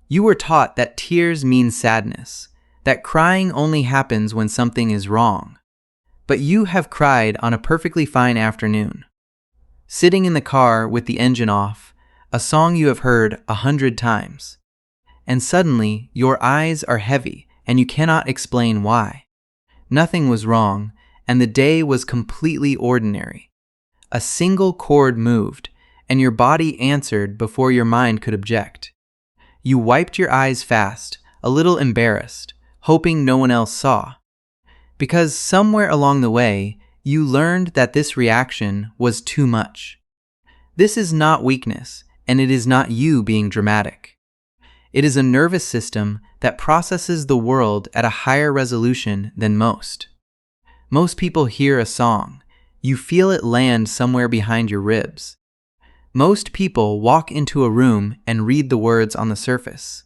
You were taught that tears mean sadness, that crying only happens when something is wrong. But you have cried on a perfectly fine afternoon, sitting in the car with the engine off, a song you have heard 100 times. And suddenly, your eyes are heavy and you cannot explain why. Nothing was wrong, and the day was completely ordinary. A single chord moved, and your body answered before your mind could object. You wiped your eyes fast, a little embarrassed, hoping no one else saw. Because somewhere along the way, you learned that this reaction was too much. This is not weakness, and it is not you being dramatic. It is a nervous system that processes the world at a higher resolution than most. Most people hear a song. You feel it land somewhere behind your ribs. Most people walk into a room and read the words on the surface.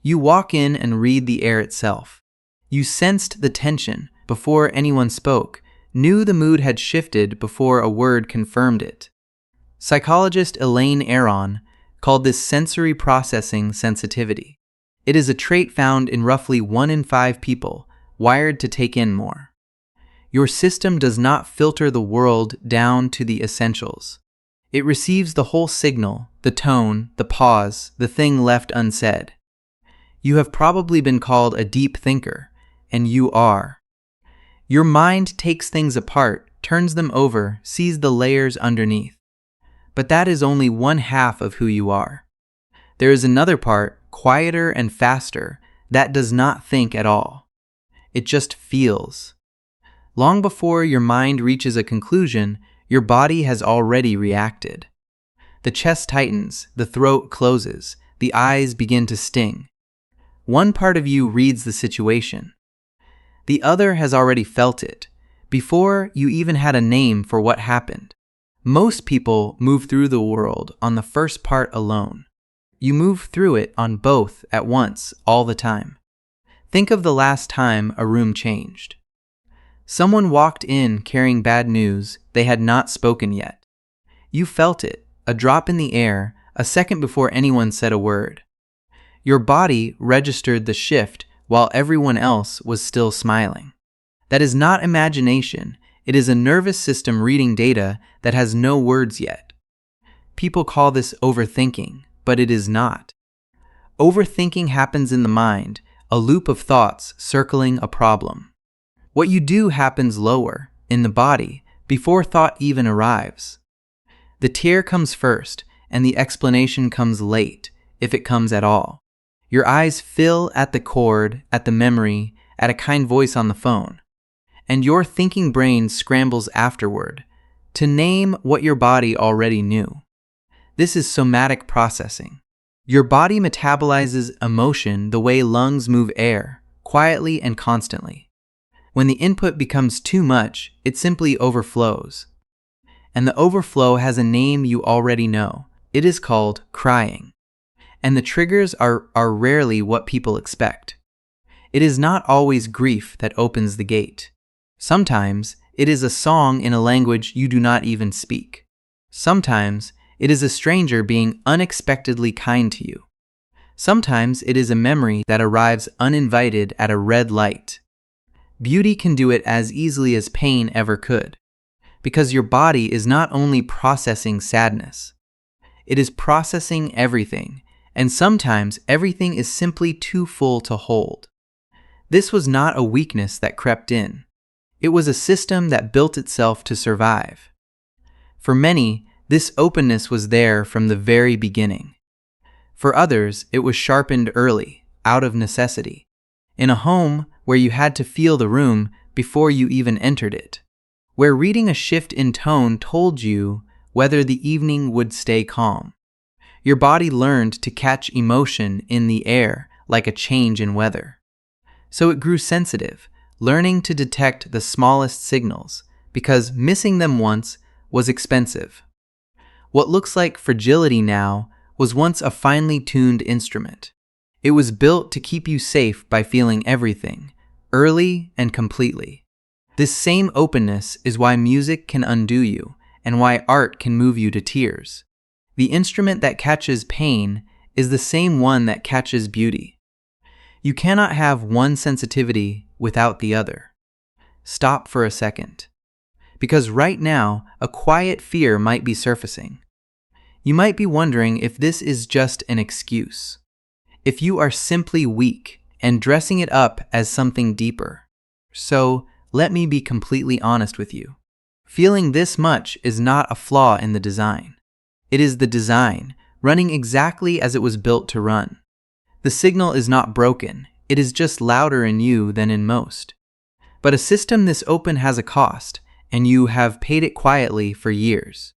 You walk in and read the air itself. You sensed the tension before anyone spoke, knew the mood had shifted before a word confirmed it. Psychologist Elaine Aron called this sensory processing sensitivity. It is a trait found in roughly 1 in 5 people, wired to take in more. Your system does not filter the world down to the essentials. It receives the whole signal, the tone, the pause, the thing left unsaid. You have probably been called a deep thinker, and you are. Your mind takes things apart, turns them over, sees the layers underneath. But that is only 1/2 of who you are. There is another part, quieter and faster, that does not think at all. It just feels. Long before your mind reaches a conclusion, your body has already reacted. The chest tightens, the throat closes, the eyes begin to sting. One part of you reads the situation. The other has already felt it, before you even had a name for what happened. Most people move through the world on the first part alone. You move through it on both at once, all the time. Think of the last time a room changed. Someone walked in carrying bad news they had not spoken yet. You felt it, a drop in the air, a second before anyone said a word. Your body registered the shift while everyone else was still smiling. That is not imagination. It is a nervous system reading data that has no words yet. People call this overthinking, but it is not. Overthinking happens in the mind, a loop of thoughts circling a problem. What you do happens lower, in the body, before thought even arrives. The tear comes first, and the explanation comes late, if it comes at all. Your eyes fill at the chord, at the memory, at a kind voice on the phone. And your thinking brain scrambles afterward, to name what your body already knew. This is somatic processing. Your body metabolizes emotion the way lungs move air, quietly and constantly. When the input becomes too much, it simply overflows. And the overflow has a name you already know. It is called crying. And the triggers are rarely what people expect. It is not always grief that opens the gate. Sometimes it is a song in a language you do not even speak. Sometimes it is a stranger being unexpectedly kind to you. Sometimes it is a memory that arrives uninvited at a red light. Beauty can do it as easily as pain ever could, because your body is not only processing sadness, it is processing everything, and sometimes everything is simply too full to hold. This was not a weakness that crept in. It was a system that built itself to survive. For many, this openness was there from the very beginning. For others, it was sharpened early, out of necessity, in a home where you had to feel the room before you even entered it, where reading a shift in tone told you whether the evening would stay calm. Your body learned to catch emotion in the air like a change in weather. So it grew sensitive, learning to detect the smallest signals, because missing them once was expensive. What looks like fragility now was once a finely tuned instrument. It was built to keep you safe by feeling everything, early and completely. This same openness is why music can undo you, and why art can move you to tears. The instrument that catches pain is the same one that catches beauty. You cannot have one sensitivity without the other. Stop for a second. Because right now, a quiet fear might be surfacing. You might be wondering if this is just an excuse. If you are simply weak and dressing it up as something deeper. So, let me be completely honest with you. Feeling this much is not a flaw in the design. It is the design, running exactly as it was built to run. The signal is not broken, it is just louder in you than in most. But a system this open has a cost, and you have paid it quietly for years.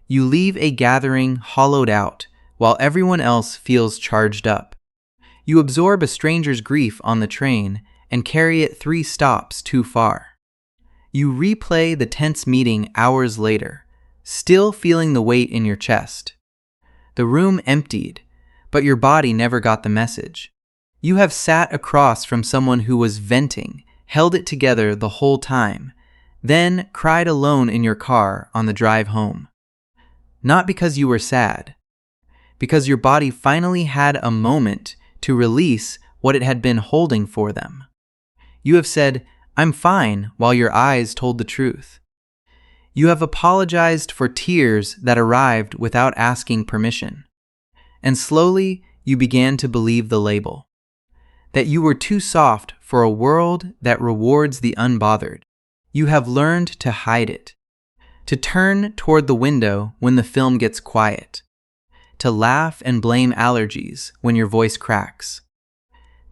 You leave a gathering hollowed out, while everyone else feels charged up. You absorb a stranger's grief on the train and carry it 3 stops too far. You replay the tense meeting hours later, still feeling the weight in your chest. The room emptied, but your body never got the message. You have sat across from someone who was venting, held it together the whole time, then cried alone in your car on the drive home. Not because you were sad, because your body finally had a moment to release what it had been holding for them. You have said, "I'm fine," while your eyes told the truth. You have apologized for tears that arrived without asking permission. And slowly, you began to believe the label. That you were too soft for a world that rewards the unbothered. You have learned to hide it. To turn toward the window when the film gets quiet. To laugh and blame allergies when your voice cracks.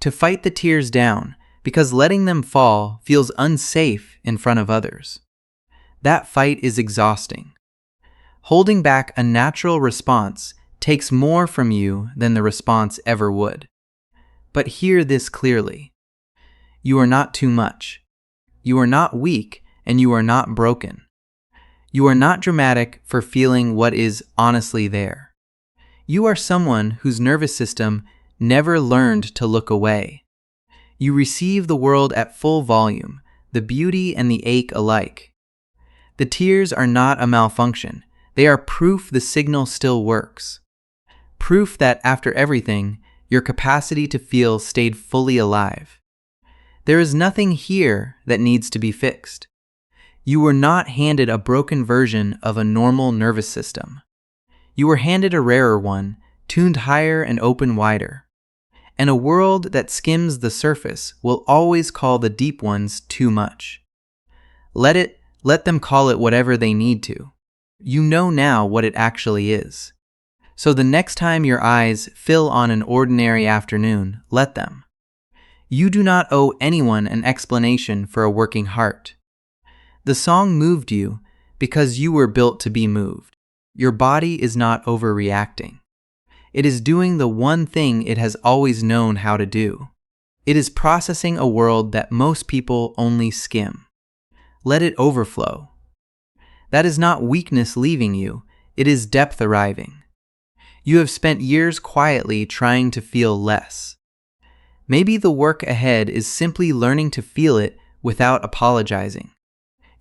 To fight the tears down because letting them fall feels unsafe in front of others. That fight is exhausting. Holding back a natural response takes more from you than the response ever would. But hear this clearly. You are not too much. You are not weak, and you are not broken. You are not dramatic for feeling what is honestly there. You are someone whose nervous system never learned to look away. You receive the world at full volume, the beauty and the ache alike. The tears are not a malfunction. They are proof the signal still works. Proof that after everything, your capacity to feel stayed fully alive. There is nothing here that needs to be fixed. You were not handed a broken version of a normal nervous system. You were handed a rarer one, tuned higher and open wider. And a world that skims the surface will always call the deep ones too much. Let them call it whatever they need to. You know now what it actually is. So the next time your eyes fill on an ordinary afternoon, let them. You do not owe anyone an explanation for a working heart. The song moved you because you were built to be moved. Your body is not overreacting. It is doing the one thing it has always known how to do. It is processing a world that most people only skim. Let it overflow. That is not weakness leaving you, it is depth arriving. You have spent years quietly trying to feel less. Maybe the work ahead is simply learning to feel it without apologizing.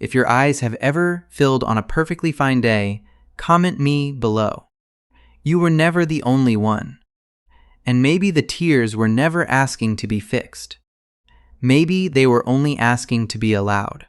If your eyes have ever filled on a perfectly fine day, comment me below. You were never the only one. And maybe the tears were never asking to be fixed. Maybe they were only asking to be allowed.